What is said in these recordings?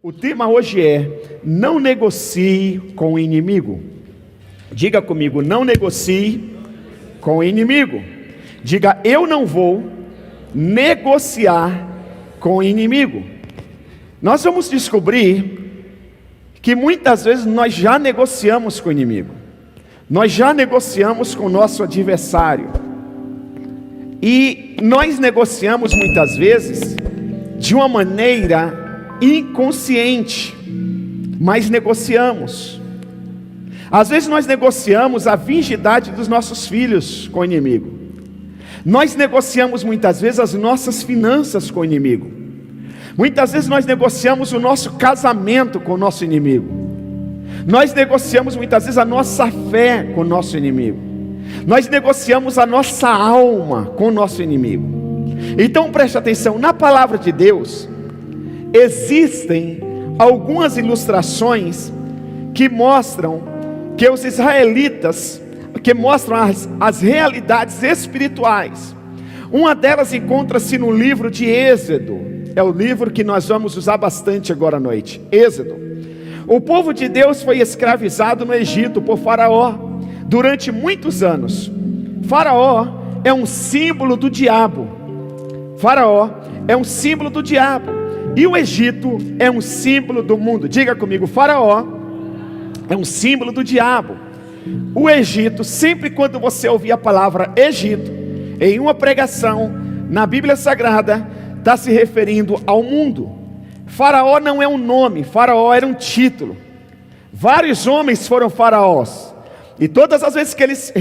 O tema hoje é: não negocie com o inimigo. Diga comigo: não negocie com o inimigo. Diga: eu não vou negociar com o inimigo. Nós vamos descobrir que muitas vezes nós já negociamos com o inimigo. Nós já negociamos com o nosso adversário. E nós negociamos muitas vezes de uma maneira inconsciente, mas negociamos. Às vezes nós negociamos a virgindade dos nossos filhos com o inimigo. Nós negociamos muitas vezes as nossas finanças com o inimigo. Muitas vezes nós negociamos o nosso casamento com o nosso inimigo. Nós negociamos muitas vezes a nossa fé com o nosso inimigo. Nós negociamos a nossa alma com o nosso inimigo. Então preste atenção, na palavra de Deus existem algumas ilustrações que mostram que os israelitas, que mostram as realidades espirituais. Uma delas encontra-se no livro de Êxodo. É o livro que nós vamos usar bastante agora à noite. Êxodo. O povo de Deus foi escravizado no Egito por Faraó durante muitos anos. Faraó é um símbolo do diabo. Faraó é um símbolo do diabo. E o Egito é um símbolo do mundo. Diga comigo: Faraó é um símbolo do diabo. O Egito, sempre quando você ouvir a palavra Egito em uma pregação na Bíblia Sagrada, está se referindo ao mundo. Faraó não é um nome, Faraó era um título. Vários homens foram faraós, e todas as vezes que eles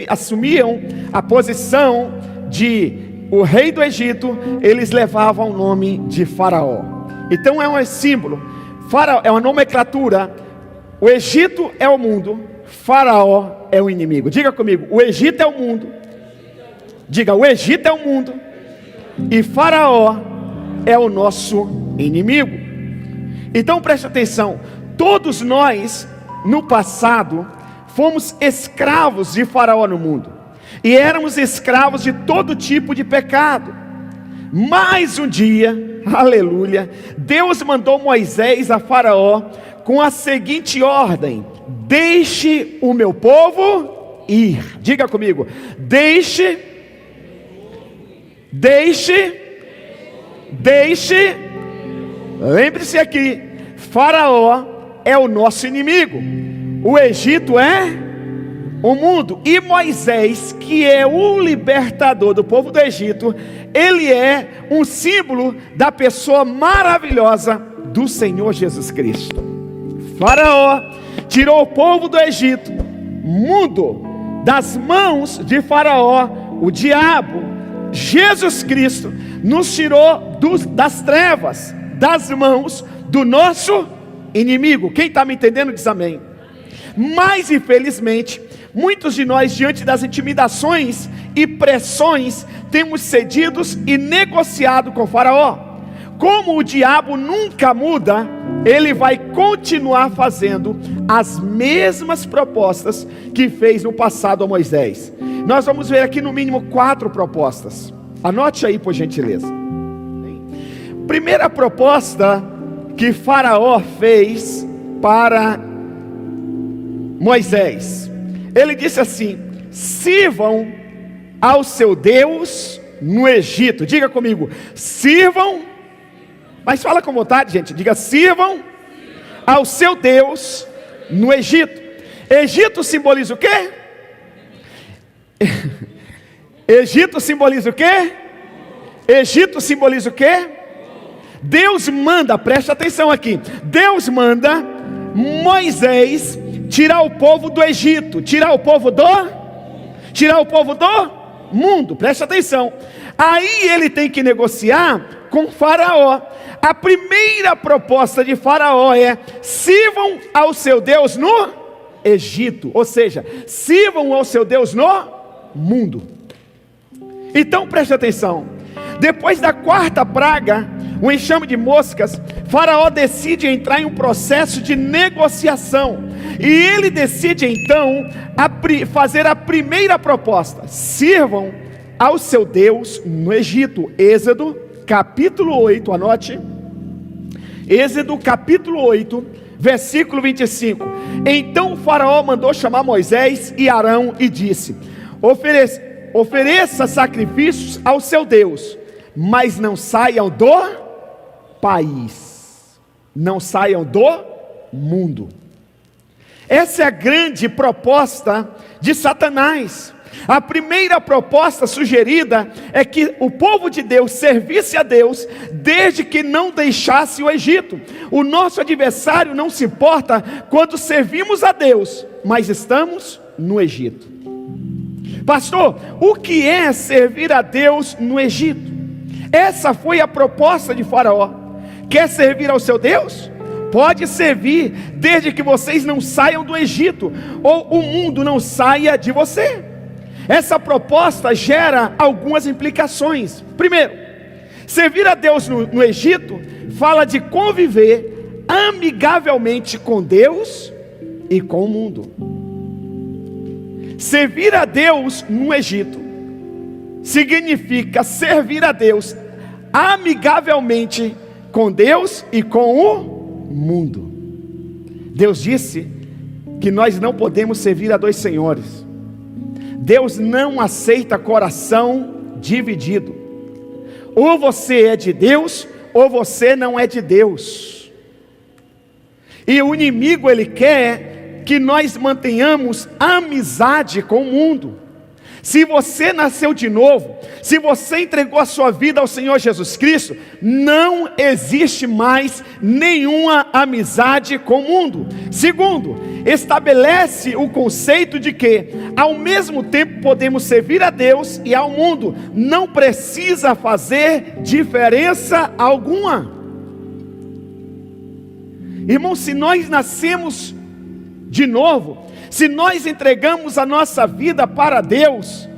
assumiam a posição de o rei do Egito, eles levavam o nome de Faraó. Então é um símbolo. Faraó é uma nomenclatura. O Egito é o mundo, Faraó é o inimigo. Diga comigo: o Egito é o mundo. Diga: o Egito é o mundo e Faraó é o nosso inimigo. Então preste atenção, todos nós no passado fomos escravos de Faraó no mundo. E éramos escravos de todo tipo de pecado. Mas um dia, aleluia, Deus mandou Moisés a Faraó com a seguinte ordem: deixe o meu povo ir. Diga comigo: deixe. Lembre-se aqui, Faraó é o nosso inimigo. O Egito é o mundo, e Moisés, que é o libertador do povo do Egito, ele é um símbolo da pessoa maravilhosa do Senhor Jesus Cristo. Faraó tirou o povo do Egito, mundo, das mãos de Faraó, o diabo. Jesus Cristo nos tirou das trevas, das mãos do nosso inimigo. Quem está me entendendo diz amém. Mas infelizmente, muitos de nós, diante das intimidações e pressões, temos cedido e negociado com Faraó. Como o diabo nunca muda, ele vai continuar fazendo as mesmas propostas que fez no passado a Moisés. Nós vamos ver aqui no mínimo 4 propostas. Anote aí, por gentileza. Primeira proposta que Faraó fez para Moisés. Ele disse assim: sirvam ao seu Deus no Egito. Diga comigo: sirvam. Mas fala com vontade, gente. Diga: sirvam ao seu Deus no Egito. Egito simboliza o quê? Egito simboliza o quê? Egito simboliza o quê? Deus manda, preste atenção aqui. Deus manda Moisés tirar o povo do Egito, tirar o povo do mundo. Preste atenção. Aí ele tem que negociar com Faraó. A primeira proposta de Faraó é: sirvam ao seu Deus no Egito, ou seja, sirvam ao seu Deus no mundo. Então preste atenção. Depois da 4ª praga, o enxame de moscas, Faraó decide entrar em um processo de negociação. E ele decide então fazer a primeira proposta: sirvam ao seu Deus no Egito. Êxodo capítulo 8, anote. Êxodo capítulo 8, versículo 25. Então o faraó mandou chamar Moisés e Arão e disse: ofereça sacrifícios ao seu Deus, mas não saiam do país, não saiam do mundo. Essa é a grande proposta de Satanás. A primeira proposta sugerida é que o povo de Deus servisse a Deus desde que não deixasse o Egito. O nosso adversário não se importa quando servimos a Deus, mas estamos no Egito. Pastor, o que é servir a Deus no Egito? Essa foi a proposta de Faraó. Quer servir ao seu Deus? Pode servir, desde que vocês não saiam do Egito, ou o mundo não saia de você. Essa proposta gera algumas implicações. Primeiro, servir a Deus no Egito fala de conviver amigavelmente com Deus e com o mundo. Servir a Deus no Egito significa servir a Deus amigavelmente com Deus e com o mundo. Deus disse que nós não podemos servir a dois senhores. Deus não aceita coração dividido. Ou você é de Deus, ou você não é de Deus. E o inimigo, ele quer que nós mantenhamos amizade com o mundo. Se você nasceu de novo, se você entregou a sua vida ao Senhor Jesus Cristo, não existe mais nenhuma amizade com o mundo. Segundo, estabelece o conceito de que ao mesmo tempo podemos servir a Deus e ao mundo. Não precisa fazer diferença alguma. Irmão, se nós nascemos de novo, se nós entregamos a nossa vida para Deus,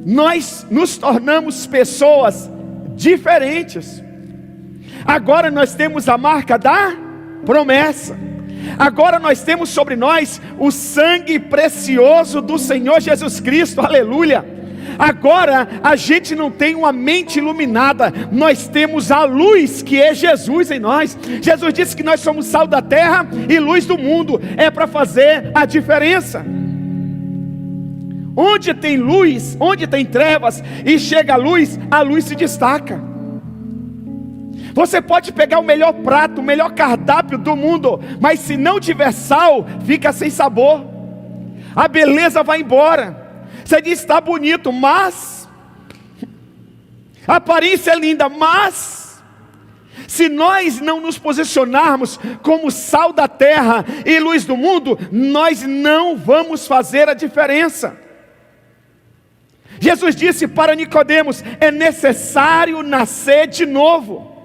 nós nos tornamos pessoas diferentes. Agora nós temos a marca da promessa. Agora nós temos sobre nós o sangue precioso do Senhor Jesus Cristo, aleluia. Agora a gente não tem uma mente iluminada, nós temos a luz que é Jesus em nós. Jesus disse que nós somos sal da terra e luz do mundo, é para fazer a diferença. Onde tem luz, onde tem trevas e chega a luz se destaca. Você pode pegar o melhor prato, o melhor cardápio do mundo, mas se não tiver sal, fica sem sabor. A beleza vai embora. Você diz, está bonito, mas a aparência é linda, mas se nós não nos posicionarmos como sal da terra e luz do mundo, nós não vamos fazer a diferença. Jesus disse para Nicodemos: é necessário nascer de novo.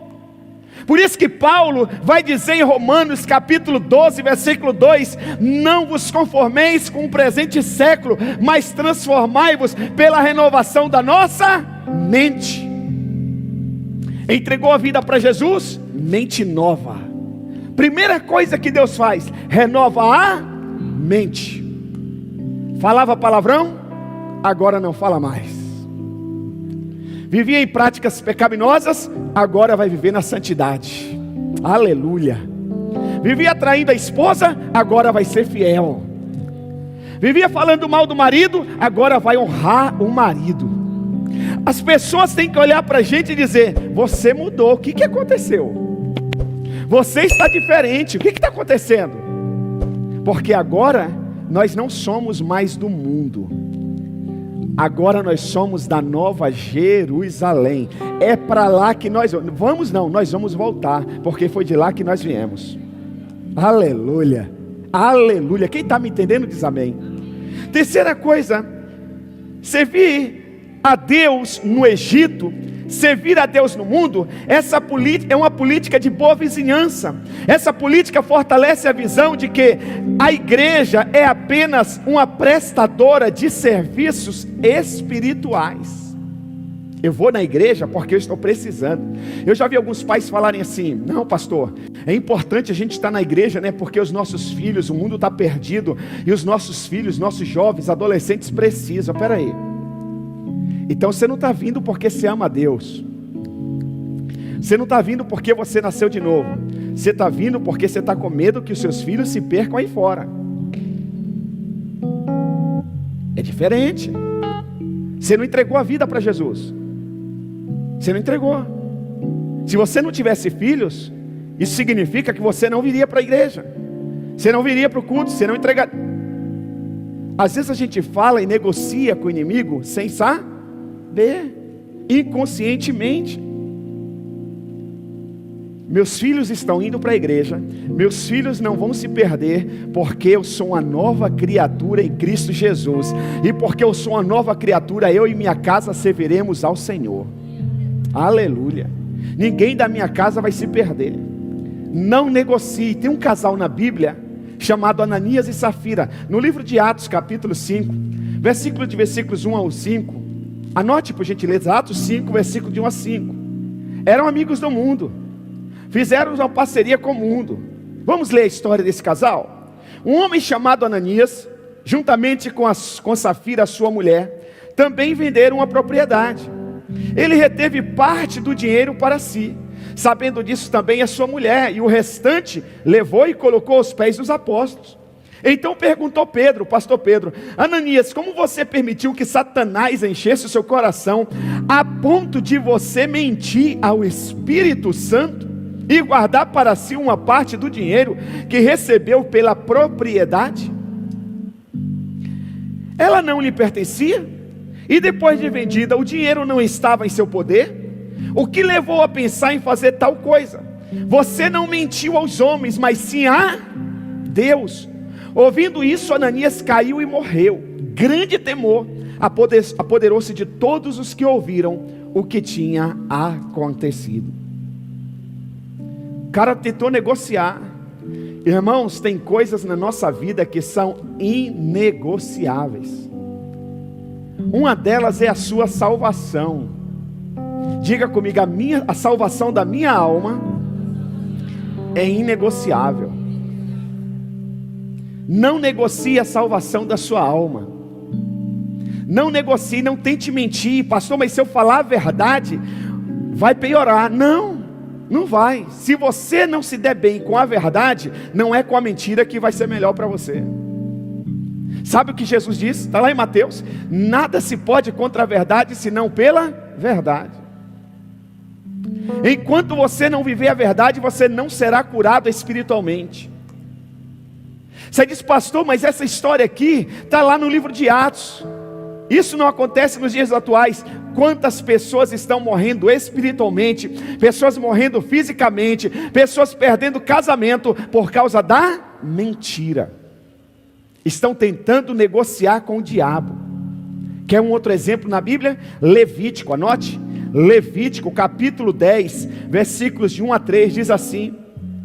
Por isso que Paulo vai dizer em Romanos capítulo 12, versículo 2: não vos conformeis com o presente século, mas transformai-vos pela renovação da nossa mente. Entregou a vida para Jesus? Mente nova. Primeira coisa que Deus faz, renova a mente. Falava palavrão? Agora não fala mais. Vivia em práticas pecaminosas, agora vai viver na santidade. Aleluia. Vivia traindo a esposa, agora vai ser fiel. Vivia falando mal do marido, agora vai honrar o marido. As pessoas têm que olhar para a gente e dizer: você mudou, o que aconteceu? Você está diferente, o que está acontecendo? Porque agora nós não somos mais do mundo. Agora nós somos da Nova Jerusalém. É para lá que nós vamos, nós vamos voltar, porque foi de lá que nós viemos. Aleluia, aleluia. Quem está me entendendo diz amém. Terceira coisa, servir a Deus no Egito, servir a Deus no mundo, essa política é uma política de boa vizinhança. Essa política fortalece a visão de que a igreja é apenas uma prestadora de serviços espirituais. Eu vou na igreja porque eu estou precisando. Eu já vi alguns pais falarem assim: não, pastor, é importante a gente estar na igreja, né? Porque os nossos filhos, o mundo está perdido, e os nossos filhos, nossos jovens, adolescentes precisam. Espera aí. Então você não está vindo porque você ama a Deus. Você não está vindo porque você nasceu de novo. Você está vindo porque você está com medo que os seus filhos se percam aí fora. É diferente. Você não entregou a vida para Jesus. Você não entregou. Se você não tivesse filhos, isso significa que você não viria para a igreja. Você não viria para o culto, você não entregaria. Às vezes a gente fala e negocia com o inimigo sem saber, inconscientemente. Meus filhos estão indo para a igreja, meus filhos não vão se perder, porque eu sou uma nova criatura em Cristo Jesus, e porque eu sou uma nova criatura, eu e minha casa serviremos ao Senhor. Aleluia. Ninguém da minha casa vai se perder. Não negocie. Tem um casal na Bíblia chamado Ananias e Safira, no livro de Atos capítulo 5, versículos 1 ao 5, anote por gentileza, Atos 5, versículo de 1 a 5, eram amigos do mundo, fizeram uma parceria com o mundo. Vamos ler a história desse casal. Um homem chamado Ananias, juntamente com Safira, sua mulher, também venderam uma propriedade. Ele reteve parte do dinheiro para si, sabendo disso também a sua mulher, e o restante levou e colocou aos pés dos apóstolos. Então perguntou Pedro, o pastor Pedro: Ananias, como você permitiu que Satanás enchesse o seu coração, a ponto de você mentir ao Espírito Santo, e guardar para si uma parte do dinheiro que recebeu pela propriedade? Ela não lhe pertencia, e depois de vendida, o dinheiro não estava em seu poder? O que levou a pensar em fazer tal coisa? Você não mentiu aos homens, mas sim a Deus. Ouvindo isso, Ananias caiu e morreu. Grande temor apoderou-se de todos os que ouviram o que tinha acontecido. O cara tentou negociar. Irmãos, tem coisas na nossa vida que são inegociáveis. Uma delas é a sua salvação. Diga comigo, a salvação da minha alma é inegociável. Não negocie a salvação da sua alma. Não negocie, não tente mentir. Pastor, mas se eu falar a verdade, vai piorar. Não, não vai. Se você não se der bem com a verdade, não é com a mentira que vai ser melhor para você. Sabe o que Jesus disse? Está lá em Mateus: nada se pode contra a verdade, senão pela verdade. Enquanto você não viver a verdade, você não será curado espiritualmente. Você diz: pastor, mas essa história aqui está lá no livro de Atos. Isso não acontece nos dias atuais. Quantas pessoas estão morrendo espiritualmente, pessoas morrendo fisicamente, pessoas perdendo casamento por causa da mentira. Estão tentando negociar com o diabo. Quer um outro exemplo na Bíblia? Levítico, anote. Levítico capítulo 10, versículos de 1 a 3, diz assim: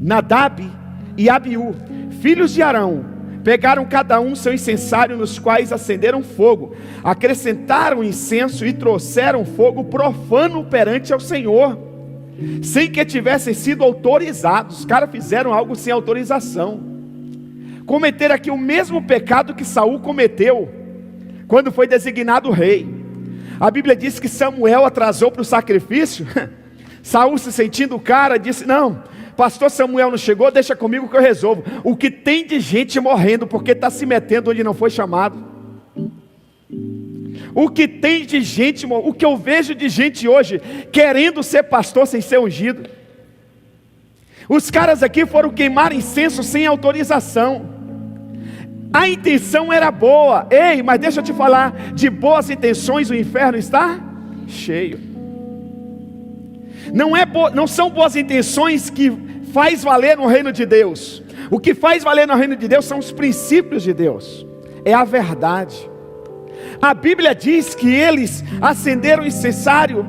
Nadab e Abiú, filhos de Arão, pegaram cada um seu incensário, nos quais acenderam fogo, acrescentaram incenso e trouxeram fogo profano perante ao Senhor, sem que tivessem sido autorizados. Os caras fizeram algo sem autorização. Cometeram aqui o mesmo pecado que Saul cometeu quando foi designado rei. A Bíblia diz que Samuel atrasou para o sacrifício. Saul, se sentindo o cara, disse: não, pastor Samuel não chegou, deixa comigo que eu resolvo. O que tem de gente morrendo porque está se metendo onde não foi chamado. O que tem de gente, o que eu vejo de gente hoje querendo ser pastor sem ser ungido. Os caras aqui foram queimar incenso sem autorização. A intenção era boa. Ei, mas deixa eu te falar, de boas intenções o inferno está cheio. Não são boas intenções que faz valer no reino de Deus. O que faz valer no reino de Deus são os princípios de Deus. É a verdade. A Bíblia diz que eles acenderam incensário,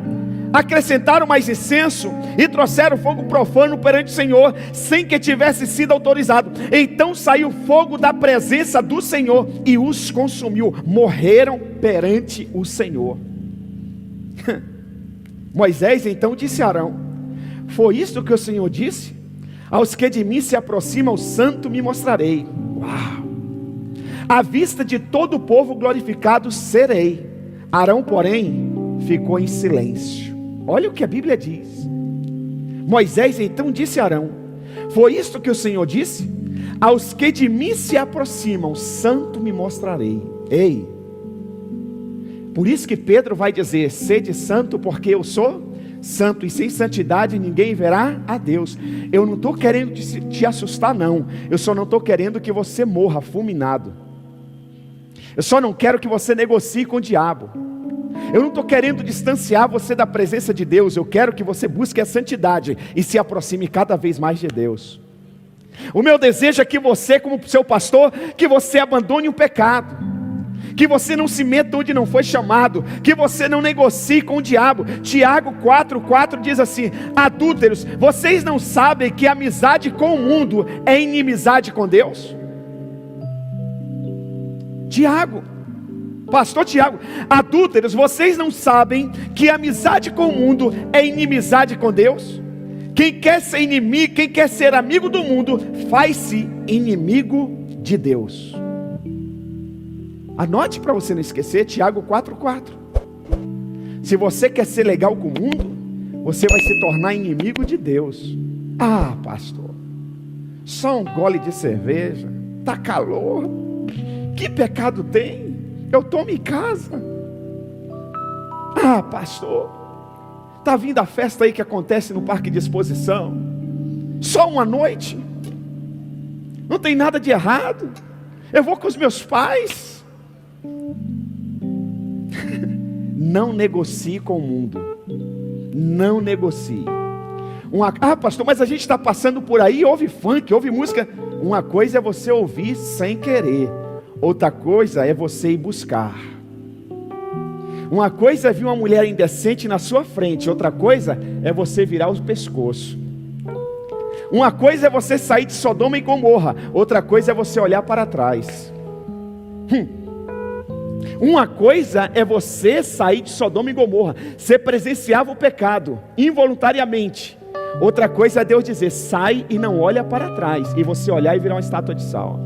acrescentaram mais incenso e trouxeram fogo profano perante o Senhor, sem que tivesse sido autorizado. Então saiu fogo da presença do Senhor e os consumiu. Morreram perante o Senhor. Moisés então disse a Arão: foi isto que o Senhor disse? Aos que de mim se aproximam, o santo me mostrarei. Uau! À vista de todo o povo glorificado serei. Arão, porém, ficou em silêncio. Olha o que a Bíblia diz. Moisés então disse a Arão: foi isto que o Senhor disse? Aos que de mim se aproximam, santo me mostrarei. Ei, por isso que Pedro vai dizer: sede santo, porque eu sou santo, e sem santidade ninguém verá a Deus. Eu não estou querendo te assustar, não. Eu só não estou querendo que você morra fulminado. Eu só não quero que você negocie com o diabo. Eu não estou querendo distanciar você da presença de Deus. Eu quero que você busque a santidade e se aproxime cada vez mais de Deus. O meu desejo é que você, como seu pastor, que você abandone o pecado, que você não se meta onde não foi chamado, que você não negocie com o diabo. Tiago 4,4 diz assim: adúlteros, vocês não sabem que amizade com o mundo é inimizade com Deus? Tiago, pastor Tiago, adúlteros, vocês não sabem que amizade com o mundo é inimizade com Deus? Quem quer ser inimigo, quem quer ser amigo do mundo, faz-se inimigo de Deus. Anote para você não esquecer, Tiago 4,4. Se você quer ser legal com o mundo, você vai se tornar inimigo de Deus. Ah, pastor, só um gole de cerveja, tá calor, que pecado tem? Eu tomo em casa. Ah, pastor, está vindo a festa aí que acontece no parque de exposição, só uma noite, não tem nada de errado, eu vou com os meus pais. Não negocie com o mundo, não negocie. Ah, pastor, mas a gente está passando por aí, ouve funk, ouve música. Uma coisa é você ouvir sem querer, outra coisa é você ir buscar. Uma coisa é ver uma mulher indecente na sua frente, outra coisa é você virar o pescoço. Uma coisa é você sair de Sodoma e Gomorra, outra coisa é você olhar para trás. Uma coisa é você sair de Sodoma e Gomorra, você presenciava o pecado involuntariamente. Outra coisa é Deus dizer: sai e não olha para trás, e você olhar e virar uma estátua de sal.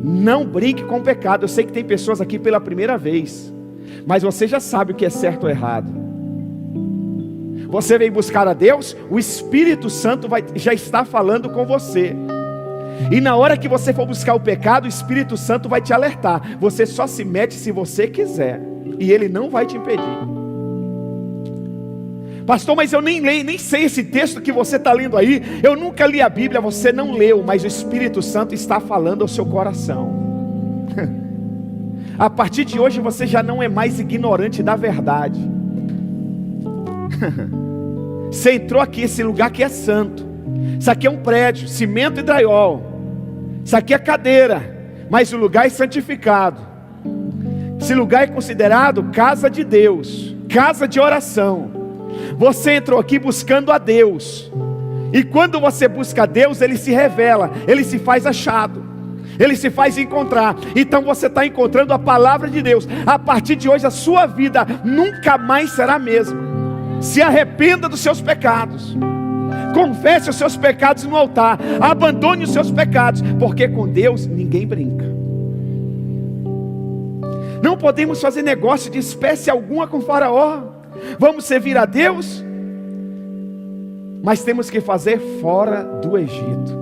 Não brinque com o pecado. Eu sei que tem pessoas aqui pela primeira vez, mas você já sabe o que é certo ou errado. Você vem buscar a Deus, o Espírito Santo já está falando com você. E na hora que você for buscar o pecado, o Espírito Santo vai te alertar. Você só se mete se você quiser, e Ele não vai te impedir. Pastor, mas eu nem sei esse texto que você está lendo aí. Eu nunca li a Bíblia. Você não leu, mas o Espírito Santo está falando ao seu coração. A partir de hoje você já não é mais ignorante da verdade. Você entrou aqui, esse lugar aqui é santo. Isso aqui é um prédio, cimento e drywall. Isso aqui é cadeira, mas o lugar é santificado. Esse lugar é considerado casa de Deus, casa de oração. Você entrou aqui buscando a Deus, e quando você busca a Deus, Ele se revela, Ele se faz achado, Ele se faz encontrar. Então você está encontrando a palavra de Deus. A partir de hoje a sua vida nunca mais será a mesma. Se arrependa dos seus pecados, confesse os seus pecados no altar, abandone os seus pecados, porque com Deus ninguém brinca. Não podemos fazer negócio de espécie alguma com Faraó. Vamos servir a Deus, mas temos que fazer fora do Egito.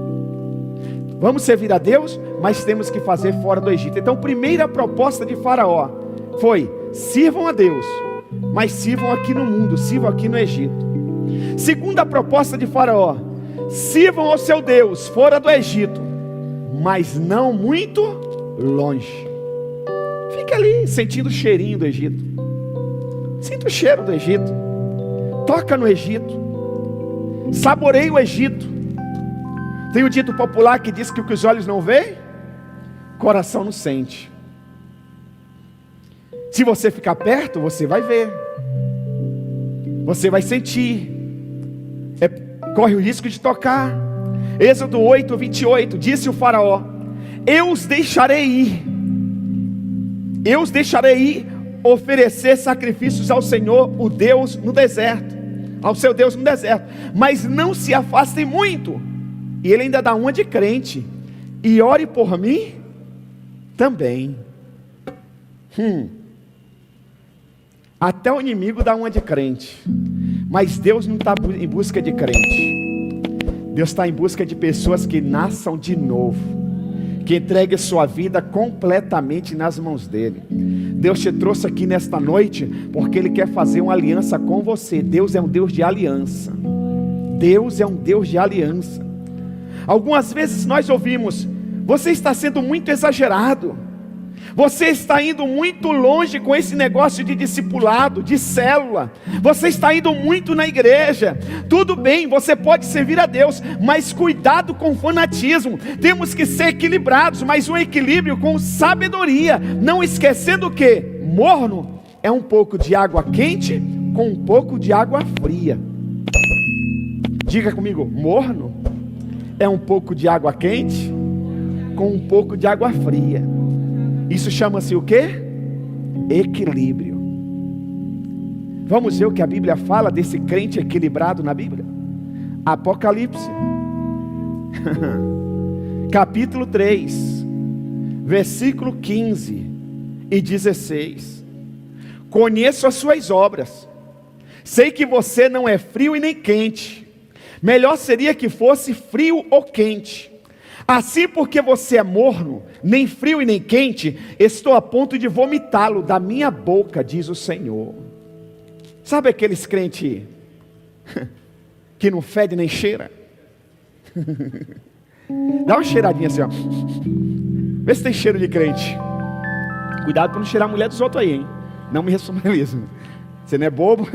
Vamos servir a Deus, mas temos que fazer fora do Egito. Então, primeira proposta de Faraó foi: sirvam a Deus, mas sirvam aqui no mundo, sirvam aqui no Egito. Segunda proposta de Faraó: sirvam ao seu Deus fora do Egito, mas não muito longe. Fica ali sentindo o cheirinho do Egito. Sinta o cheiro do Egito. Toca no Egito. Saboreie o Egito. Tem o dito popular que diz que o que os olhos não veem, o coração não sente. Se você ficar perto, você vai ver, você vai sentir, corre o risco de tocar. Êxodo 8:28, disse o Faraó: eu os deixarei ir, oferecer sacrifícios ao Senhor, o Deus no deserto, ao seu Deus no deserto, mas não se afastem muito. E ele ainda dá uma de crente: e ore por mim também. Até o inimigo dá uma de crente, Mas Deus não está em busca de crente. Deus está em busca de pessoas que nasçam de novo, que entreguem sua vida completamente nas mãos dele. Deus te trouxe aqui nesta noite porque Ele quer fazer uma aliança com você. Deus é um Deus de aliança. Deus é um Deus de aliança. Algumas vezes nós ouvimos: você está sendo muito exagerado, você está indo muito longe com esse negócio de discipulado, de célula, você está indo muito na igreja. Tudo bem, você pode servir a Deus, mas cuidado com o fanatismo. Temos que ser equilibrados, mas um equilíbrio com sabedoria, não esquecendo que morno é um pouco de água quente com um pouco de água fria. Diga comigo: morno é um pouco de água quente com um pouco de água fria. Isso chama-se o quê? Equilíbrio. Vamos ver o que a Bíblia fala desse crente equilibrado na Bíblia. Apocalipse capítulo 3, versículo 15 e 16. Conheço as suas obras, sei que você não é frio e nem quente. Melhor seria que fosse frio ou quente. Assim, porque você é morno, nem frio e nem quente, estou a ponto de vomitá-lo da minha boca, diz o Senhor. Sabe aqueles crentes que não fede nem cheira? Dá uma cheiradinha assim, ó. Vê se tem cheiro de crente. Cuidado para não cheirar a mulher dos outros aí, hein? Não me responsabilizo. Você não é bobo?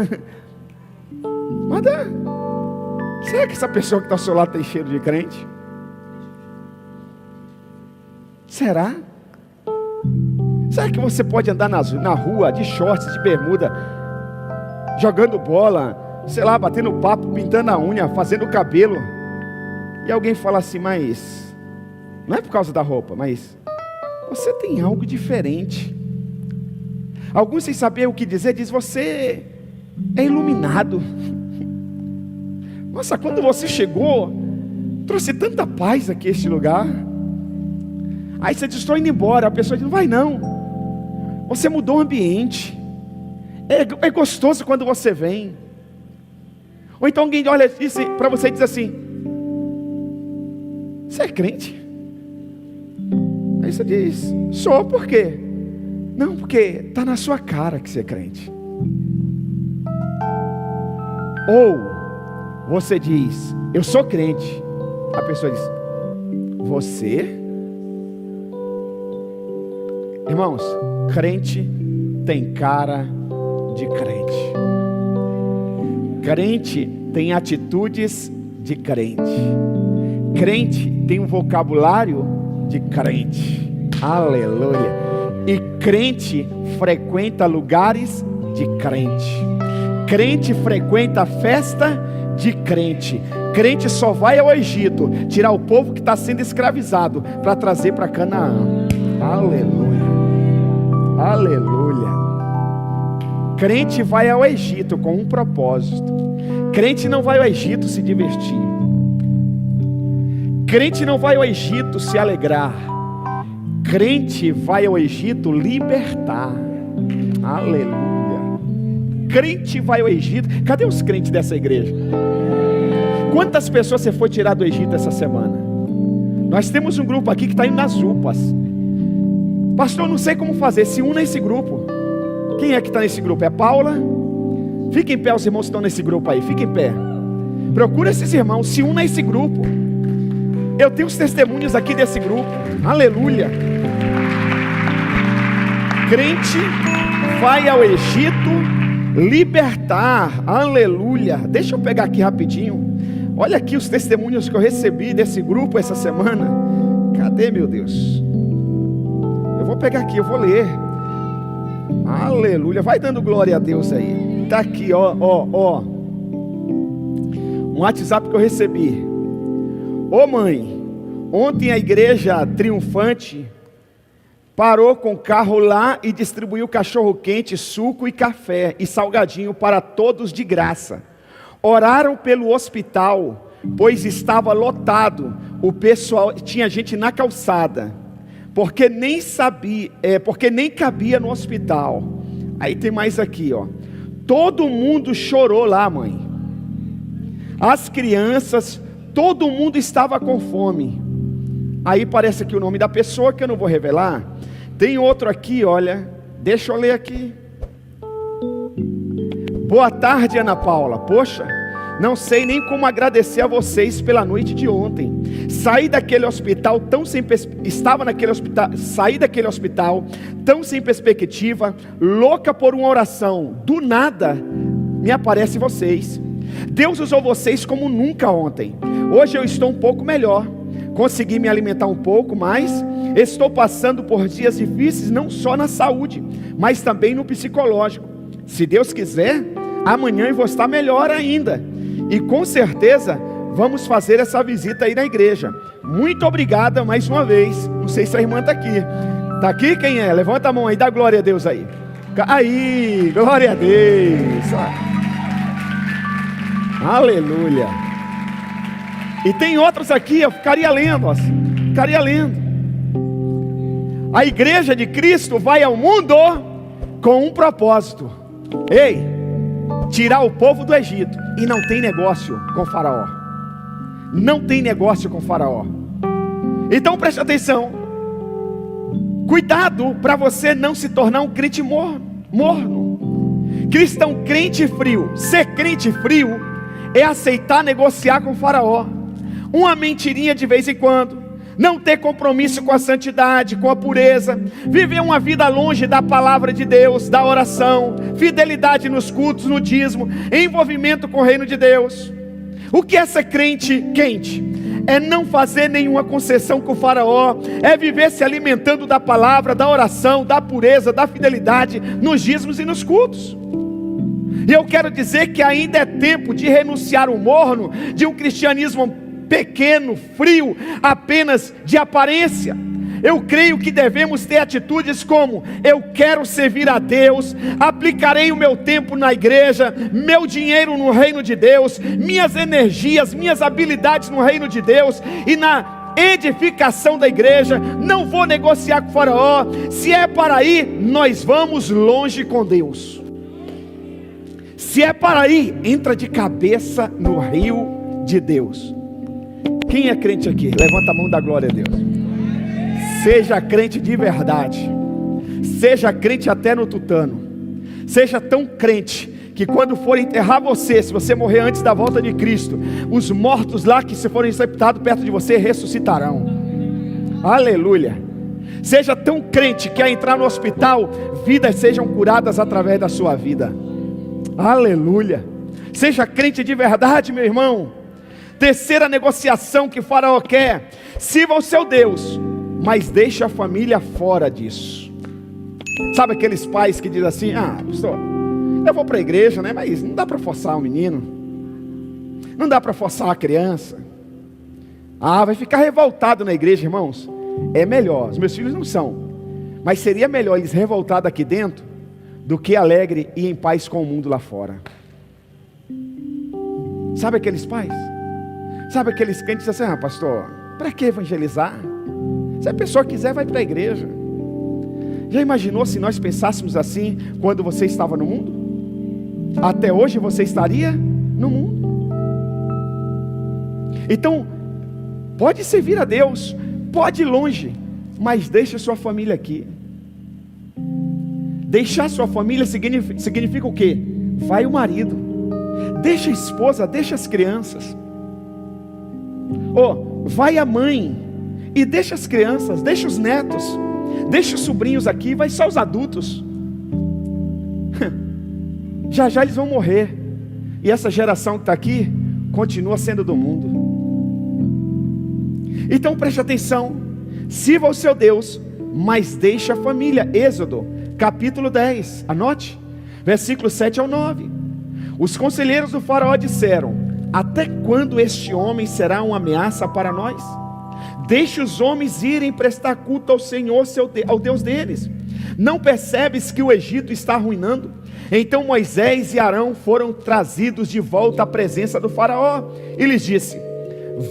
Mas dá. Será que essa pessoa que está ao seu lado tem cheiro de crente? Será? Será que você pode andar na rua de shorts, de bermuda, jogando bola, sei lá, batendo papo, pintando a unha, fazendo o cabelo, e alguém fala assim: mas não é por causa da roupa, mas você tem algo diferente. Alguns, sem saber o que dizer, diz: você é iluminado. Nossa, quando você chegou, trouxe tanta paz aqui a este lugar. Aí você diz: estou indo embora. A pessoa diz: não vai não, você mudou o ambiente. É gostoso quando você vem. Ou então alguém olha para você e diz assim: você é crente? Aí você diz: sou. Por quê? Não, porque está na sua cara que você é crente. Ou você diz: eu sou crente. A pessoa diz: você? Irmãos, crente tem cara de crente. Crente tem atitudes de crente. Crente tem um vocabulário de crente. Aleluia. E crente frequenta lugares de crente. Crente frequenta festa de crente. Crente só vai ao Egito tirar o povo que está sendo escravizado para trazer para Canaã. Aleluia. Aleluia. Crente vai ao Egito com um propósito. Crente não vai ao Egito se divertir. Crente não vai ao Egito se alegrar. Crente vai ao Egito libertar. Aleluia. Crente vai ao Egito. Cadê os crentes dessa igreja? Quantas pessoas você foi tirar do Egito essa semana? Nós temos um grupo aqui que está indo nas UPAs. Pastor, não sei como fazer. Se una a esse grupo. Quem é que está nesse grupo? É Paula? Fique em pé, os irmãos que estão nesse grupo aí. Fique em pé. Procura esses irmãos, se una a esse grupo. Eu tenho os testemunhos aqui desse grupo. Aleluia. Crente vai ao Egito libertar. Aleluia. Deixa eu pegar aqui rapidinho. Olha aqui os testemunhos que eu recebi desse grupo essa semana. Cadê, meu Deus? Eu vou pegar aqui, eu vou ler. Aleluia. Vai dando glória a Deus aí. Tá aqui, ó. Um WhatsApp que eu recebi. Ô mãe, ontem a igreja triunfante parou com o carro lá e distribuiu cachorro quente, suco e café e salgadinho para todos de graça. Oraram pelo hospital, pois estava lotado. O pessoal, tinha gente na calçada, porque nem cabia no hospital. Aí tem mais aqui, ó. Todo mundo chorou lá, mãe. as crianças, todo mundo estava com fome. Aí parece aqui o nome da pessoa, que eu não vou revelar. Tem outro aqui, olha, deixa eu ler aqui. Boa tarde, Ana Paula. Poxa, não sei nem como agradecer a vocês pela noite de ontem. Saí daquele hospital tão sem saí daquele hospital tão sem perspectiva, louca por uma oração. Do nada me aparecem vocês. Deus usou vocês como nunca ontem. Hoje eu estou um pouco melhor. Consegui me alimentar um pouco mais. Estou passando por dias difíceis, não só na saúde, mas também no psicológico. Se Deus quiser, amanhã eu vou estar melhor ainda. E com certeza vamos fazer essa visita aí na igreja. Muito obrigada mais uma vez. Não sei se a irmã está aqui. Está aqui quem é? Levanta a mão aí, dá glória a Deus aí. Aí, glória a Deus. Aleluia. E tem outros aqui, eu ficaria lendo, ó. Ficaria lendo. A igreja de Cristo vai ao mundo com um propósito. Ei, tirar o povo do Egito. E não tem negócio com Faraó. Não tem negócio com Faraó. Então preste atenção. Cuidado para você não se tornar um crente morno. Cristão crente frio. Ser crente frio é aceitar negociar com Faraó. Uma mentirinha de vez em quando. Não ter compromisso com a santidade, com a pureza. Viver uma vida longe da palavra de Deus, da oração. Fidelidade nos cultos, no dízimo. Envolvimento com o reino de Deus. O que é ser crente quente? É não fazer nenhuma concessão com o Faraó. É viver se alimentando da palavra, da oração, da pureza, da fidelidade nos dízimos e nos cultos. E eu quero dizer que ainda é tempo de renunciar ao morno, de um cristianismo pequeno, frio, apenas de aparência. Eu creio que devemos ter atitudes como: eu quero servir a Deus, aplicarei o meu tempo na igreja, meu dinheiro no reino de Deus, minhas energias, minhas habilidades no reino de Deus e na edificação da igreja. Não vou negociar com o Faraó. Se é para ir, nós vamos longe com Deus. Se é para ir, entra de cabeça no rio de Deus. Quem é crente aqui? Levanta a mão da glória a Deus. Seja crente de verdade. Seja crente até no tutano. Seja tão crente que quando for enterrar você, se você morrer antes da volta de Cristo, os mortos lá que se forem sepultados perto de você ressuscitarão. Aleluia. Seja tão crente que ao entrar no hospital, vidas sejam curadas através da sua vida. Aleluia. Seja crente de verdade, meu irmão. Terceira negociação que o Faraó quer: sirva ao seu Deus, mas deixe a família fora disso. Sabe aqueles pais que dizem assim: pastor, eu vou para a igreja, né? Mas não dá para forçar o menino, não dá para forçar a criança. Vai ficar revoltado na igreja, irmãos. É melhor, os meus filhos não são, mas seria melhor eles revoltados aqui dentro do que alegre e em paz com o mundo lá fora. Sabe aqueles pais? Sabe aqueles crentes que dizem assim: pastor, para que evangelizar? Se a pessoa quiser, vai para a igreja. Já imaginou se nós pensássemos assim quando você estava no mundo? Até hoje você estaria no mundo. Então, pode servir a Deus, pode ir longe, mas deixe a sua família aqui. Deixar sua família significa o quê? Vai o marido, deixa a esposa, deixa as crianças. Vai a mãe e deixa as crianças, deixa os netos, deixa os sobrinhos aqui, vai só os adultos. Já já eles vão morrer. E essa geração que está aqui continua sendo do mundo. Então preste atenção. Sirva ao seu Deus, mas deixe a família. Êxodo capítulo 10, anote, versículos 7 ao 9. Os conselheiros do Faraó disseram: até quando este homem será uma ameaça para nós? Deixe os homens irem prestar culto ao Senhor, ao Deus deles. Não percebes que o Egito está arruinando? Então Moisés e Arão foram trazidos de volta à presença do Faraó. E lhes disse: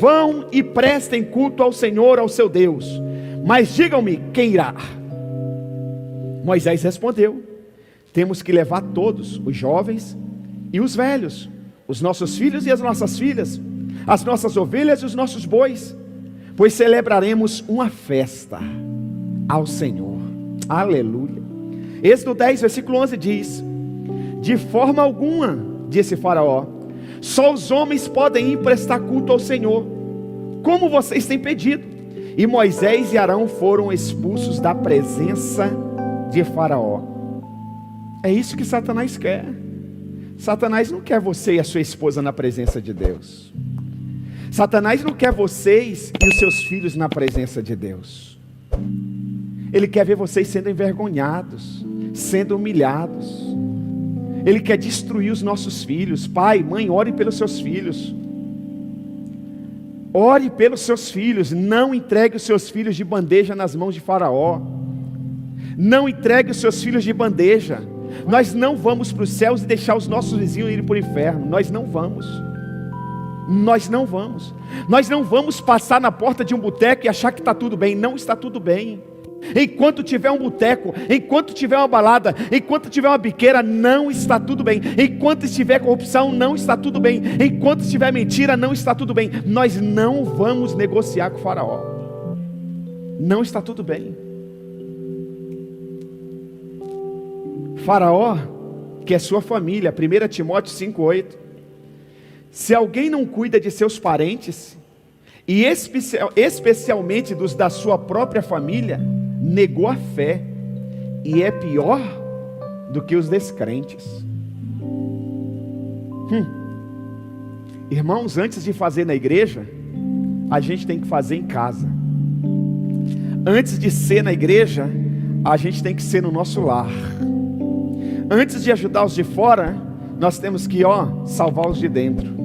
vão e prestem culto ao Senhor, ao seu Deus. Mas digam-me, quem irá? Moisés respondeu: temos que levar todos, os jovens e os velhos, os nossos filhos e as nossas filhas, as nossas ovelhas e os nossos bois, pois celebraremos uma festa ao Senhor. Aleluia. Êxodo 10, versículo 11 diz: de forma alguma, disse Faraó, só os homens podem ir prestar culto ao Senhor, como vocês têm pedido. E Moisés e Arão foram expulsos da presença de Faraó. É isso que Satanás quer. Satanás não quer você e a sua esposa na presença de Deus. Satanás não quer vocês e os seus filhos na presença de Deus. Ele quer ver vocês sendo envergonhados, sendo humilhados. Ele quer destruir os nossos filhos. Pai, mãe, ore pelos seus filhos. Ore pelos seus filhos. Não entregue os seus filhos de bandeja nas mãos de Faraó. Não entregue os seus filhos de bandeja. Nós não vamos para os céus e deixar os nossos vizinhos irem para o inferno. Nós não vamos. Nós não vamos. Nós não vamos passar na porta de um boteco e achar que está tudo bem. Não está tudo bem. Enquanto tiver um boteco, enquanto tiver uma balada, enquanto tiver uma biqueira, não está tudo bem. Enquanto estiver corrupção, não está tudo bem. Enquanto estiver mentira, não está tudo bem. Nós não vamos negociar com o Faraó. Não está tudo bem. Faraó, que é sua família, 1 Timóteo 5,8. Se alguém não cuida de seus parentes, e especialmente dos da sua própria família, negou a fé, e é pior do que os descrentes. Irmãos, antes de fazer na igreja, a gente tem que fazer em casa. Antes de ser na igreja, a gente tem que ser no nosso lar. Antes de ajudar os de fora, nós temos que salvar os de dentro.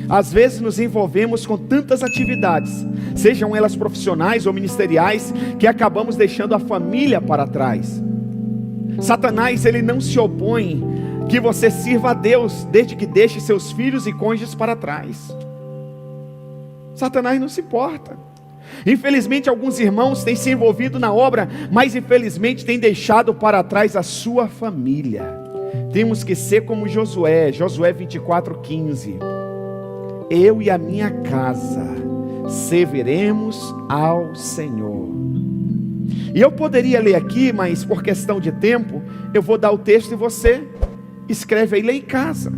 Às vezes nos envolvemos com tantas atividades, sejam elas profissionais ou ministeriais, que acabamos deixando a família para trás. Satanás, ele não se opõe que você sirva a Deus, desde que deixe seus filhos e cônjuges para trás. Satanás não se importa. Infelizmente alguns irmãos têm se envolvido na obra, mas infelizmente têm deixado para trás a sua família. Temos que ser como Josué 24:15. Eu e a minha casa serviremos ao Senhor. E eu poderia ler aqui, mas por questão de tempo, eu vou dar o texto e você escreve aí, lê em casa.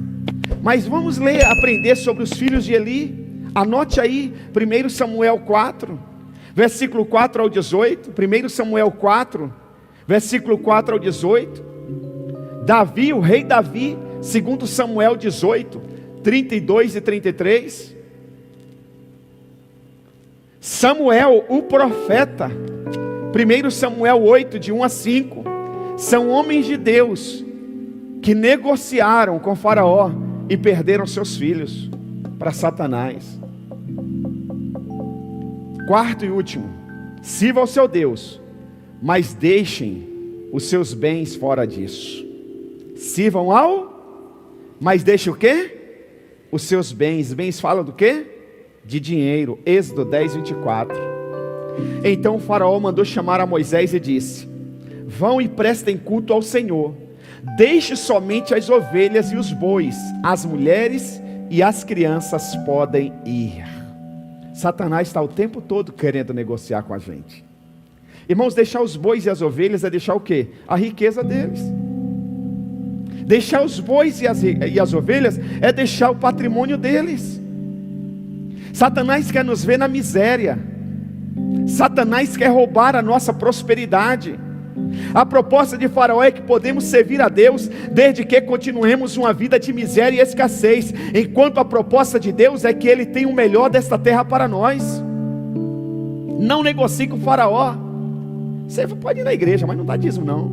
Mas vamos ler, aprender sobre os filhos de Eli. Anote aí, 1 Samuel 4, versículo 4 ao 18. 1 Samuel 4, versículo 4 ao 18. Davi, o rei Davi, 2 Samuel 18, 32 e 33. Samuel, o profeta, 1 Samuel 8, de 1 a 5. São homens de Deus que negociaram com Faraó e perderam seus filhos para Satanás. Quarto e último: sirva ao seu Deus, mas deixem os seus bens fora disso. Sirvam mas deixem o quê? Os seus bens. Bens fala do quê? De dinheiro. Êxodo 10, 24. Então o faraó mandou chamar a Moisés e disse: vão e prestem culto ao Senhor. Deixe somente as ovelhas e os bois. As mulheres e as crianças podem ir. Satanás está o tempo todo querendo negociar com a gente. Irmãos, deixar os bois e as ovelhas é deixar o quê? A riqueza deles. Deixar os bois e as ovelhas é deixar o patrimônio deles. Satanás quer nos ver na miséria. Satanás quer roubar a nossa prosperidade. A proposta de Faraó é que podemos servir a Deus desde que continuemos uma vida de miséria e escassez, enquanto a proposta de Deus é que Ele tem o melhor desta terra para nós. Não negocie com o Faraó. Você pode ir na igreja, mas não dá dízimo não.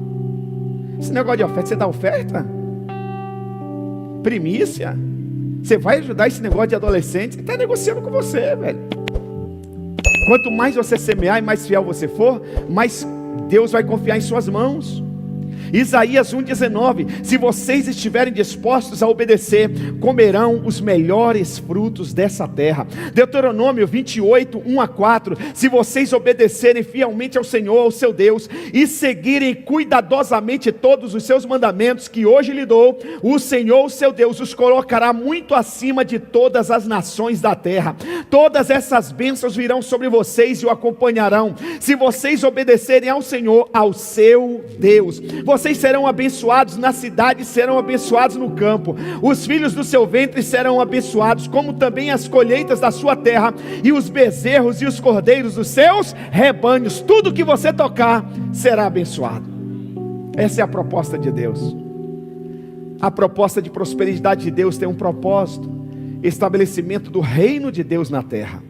Esse negócio de oferta, você dá oferta? Primícia? Você vai ajudar esse negócio de adolescente? Ele está negociando com você, velho. Quanto mais você semear e mais fiel você for, mais Deus vai confiar em suas mãos. Isaías 1,19: se vocês estiverem dispostos a obedecer, comerão os melhores frutos dessa terra. Deuteronômio 28, 1-4: se vocês obedecerem fielmente ao Senhor, ao seu Deus, e seguirem cuidadosamente todos os seus mandamentos que hoje lhe dou, o Senhor, o seu Deus, os colocará muito acima de todas as nações da terra. Todas essas bênçãos virão sobre vocês e o acompanharão, se vocês obedecerem ao Senhor, ao seu Deus. Vocês serão abençoados na cidade e serão abençoados no campo. Os filhos do seu ventre serão abençoados, como também as colheitas da sua terra, e os bezerros e os cordeiros dos seus rebanhos. Tudo que você tocar será abençoado. Essa é a proposta de Deus. A proposta de prosperidade de Deus tem um propósito: estabelecimento do reino de Deus na terra.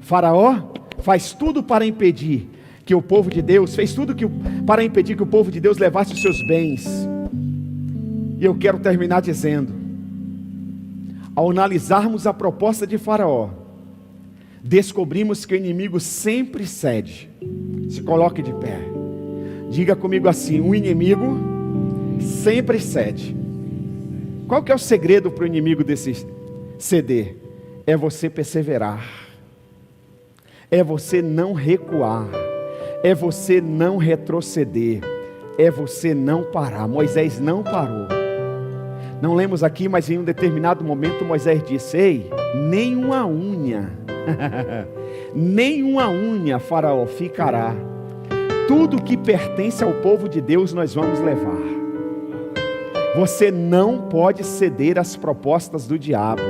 Faraó faz tudo para impedir que o povo de Deus, fez tudo para impedir que o povo de Deus levasse os seus bens. E eu quero terminar dizendo: ao analisarmos a proposta de Faraó, descobrimos que o inimigo sempre cede. Se coloque de pé, diga comigo assim: o inimigo sempre cede. Qual que é o segredo para o inimigo desse ceder? É você perseverar, é você não recuar, é você não retroceder, é você não parar. Moisés não parou. Não lemos aqui, mas em um determinado momento Moisés disse: ei, nem uma unha, nem uma unha, Faraó, ficará. Tudo que pertence ao povo de Deus nós vamos levar. Você não pode ceder às propostas do diabo.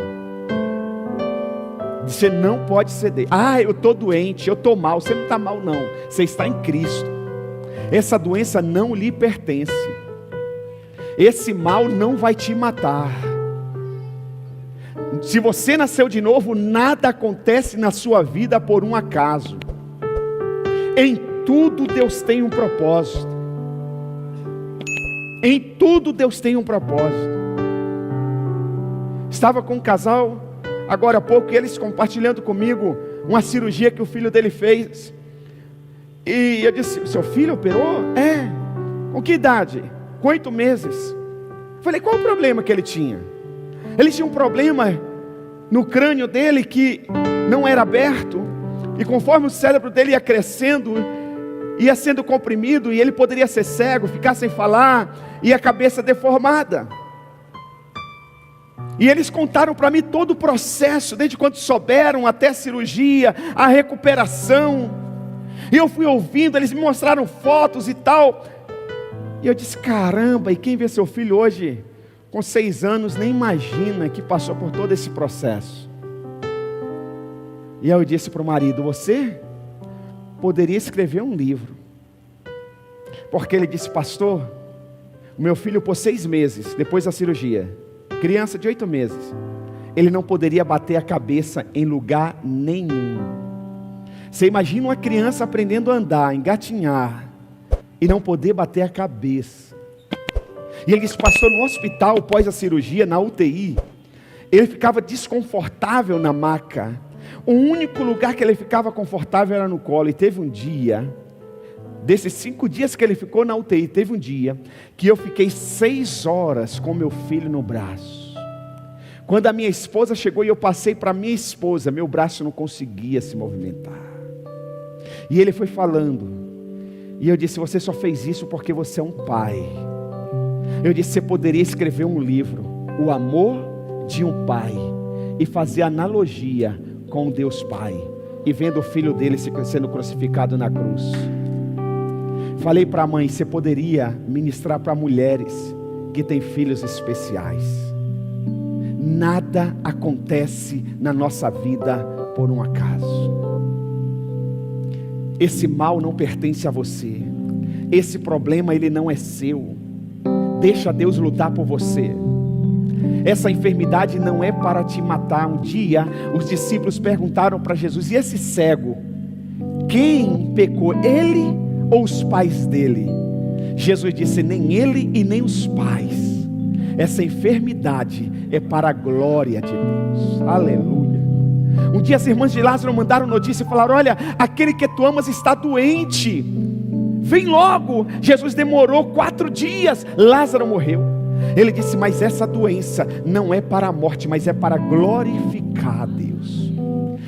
Você não pode ceder. Ah, eu estou doente, eu estou mal. Você não está mal não, você está em Cristo. Essa doença não lhe pertence. Esse mal não vai te matar. Se você nasceu de novo, nada acontece na sua vida por um acaso. Em tudo Deus tem um propósito. Em tudo Deus tem um propósito. Estava com um casal agora há pouco, e eles compartilhando comigo uma cirurgia que o filho dele fez. E eu disse: seu filho operou? É. Com que idade? Com 8 meses. Falei: qual o problema que ele tinha? Ele tinha um problema no crânio dele que não era aberto, e conforme o cérebro dele ia crescendo, ia sendo comprimido, e ele poderia ser cego, ficar sem falar, e a cabeça deformada. E eles contaram para mim todo o processo, desde quando souberam até a cirurgia, a recuperação. E eu fui ouvindo, eles me mostraram fotos e tal. E eu disse: caramba, e quem vê seu filho hoje com 6 anos nem imagina que passou por todo esse processo. E aí eu disse para o marido: você poderia escrever um livro. Porque ele disse: pastor, o meu filho por 6 meses, depois da cirurgia, criança de 8 meses, ele não poderia bater a cabeça em lugar nenhum. Você imagina uma criança aprendendo a andar, engatinhar, e não poder bater a cabeça. E ele disse: pastor, no hospital, após a cirurgia, na UTI, ele ficava desconfortável na maca. O único lugar que ele ficava confortável era no colo. E teve um dia, desses 5 dias que ele ficou na UTI, teve um dia que eu fiquei 6 horas com meu filho no braço. Quando a minha esposa chegou e eu passei para minha esposa, meu braço não conseguia se movimentar. E ele foi falando, e eu disse: você só fez isso porque você é um pai. Eu disse: você poderia escrever um livro, O Amor de um Pai, e fazer analogia com Deus Pai, e vendo o filho dele sendo crucificado na cruz. Falei para a mãe: você poderia ministrar para mulheres que têm filhos especiais. Nada acontece na nossa vida por um acaso. Esse mal não pertence a você. Esse problema, ele não é seu. Deixa Deus lutar por você. Essa enfermidade não é para te matar. Um dia os discípulos perguntaram para Jesus: e esse cego, quem pecou, ele ou os pais dele? Jesus disse: nem ele e nem os pais. Essa enfermidade é para a glória de Deus. Aleluia. Um dia as irmãs de Lázaro mandaram notícia e falaram: olha, aquele que tu amas está doente. vem logo. Jesus demorou 4 dias, Lázaro morreu. Ele disse, mas essa doença não é para a morte, mas é para glorificar a Deus.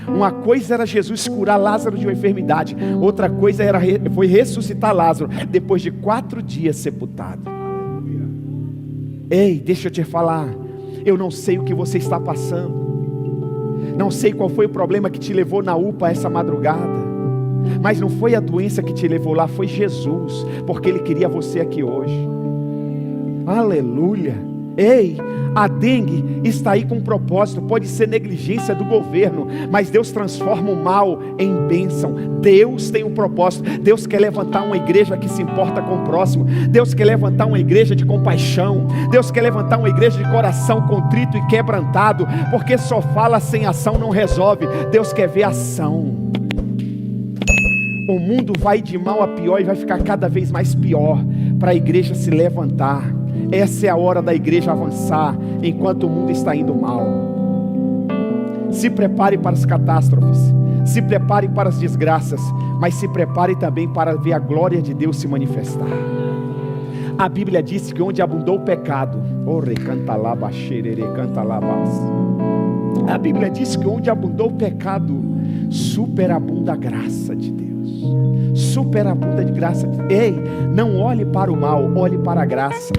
Uma coisa era Jesus curar Lázaro de uma enfermidade, outra coisa foi ressuscitar Lázaro, depois de 4 dias sepultado. Ei, deixa eu te falar, eu não sei o que você está passando, não sei qual foi o problema que te levou na UPA essa madrugada, mas não foi a doença que te levou lá, foi Jesus, porque Ele queria você aqui hoje. Aleluia. Ei, a dengue está aí com um propósito. Pode ser negligência do governo, mas Deus transforma o mal em bênção. Deus tem um propósito. Deus quer levantar uma igreja que se importa com o próximo. Deus quer levantar uma igreja de compaixão. Deus quer levantar uma igreja de coração contrito e quebrantado, porque só fala sem ação não resolve. Deus quer ver ação. O mundo vai de mal a pior e vai ficar cada vez mais pior, para a igreja se levantar. Essa é a hora da igreja avançar, enquanto o mundo está indo mal. Se prepare para as catástrofes, se prepare para as desgraças, mas se prepare também para ver a glória de Deus se manifestar. A Bíblia diz que onde abundou o pecado, a Bíblia diz que onde abundou o pecado, superabunda a graça de Deus. Superabunda de graça. Ei, não olhe para o mal, olhe para a graça.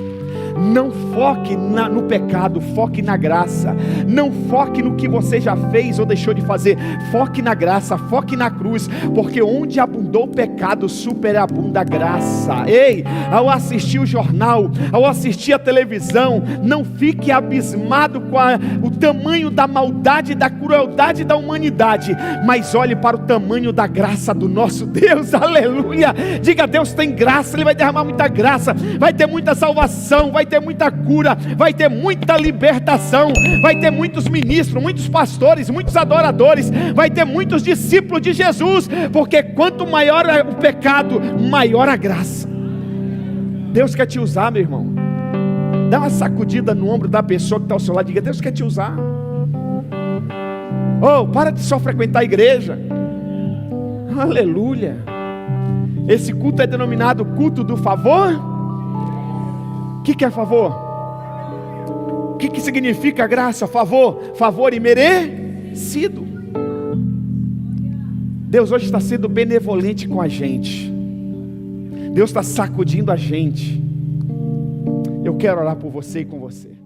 Não foque no pecado, foque na graça. Não foque no que você já fez ou deixou de fazer. Foque na graça, foque na cruz, porque onde abundou o pecado, superabunda a graça. Ei, ao assistir o jornal, ao assistir a televisão, não fique abismado com o tamanho da maldade e da crueldade da humanidade, mas olhe para o tamanho da graça do nosso Deus. Aleluia. Diga, Deus tem graça, Ele vai derramar muita graça, vai ter muita salvação, vai ter muita cura, vai ter muita libertação, vai ter muitos ministros, muitos pastores, muitos adoradores, vai ter muitos discípulos de Jesus, porque quanto maior é o pecado, maior a graça. Deus quer te usar, meu irmão. Dá uma sacudida no ombro da pessoa que está ao seu lado, diga, Deus quer te usar. Oh, para de só frequentar a igreja. Aleluia. Esse culto é denominado culto do favor. O que é favor? O que significa graça? Favor imerecido. Deus hoje está sendo benevolente com a gente. Deus está sacudindo a gente. Eu quero orar por você e com você.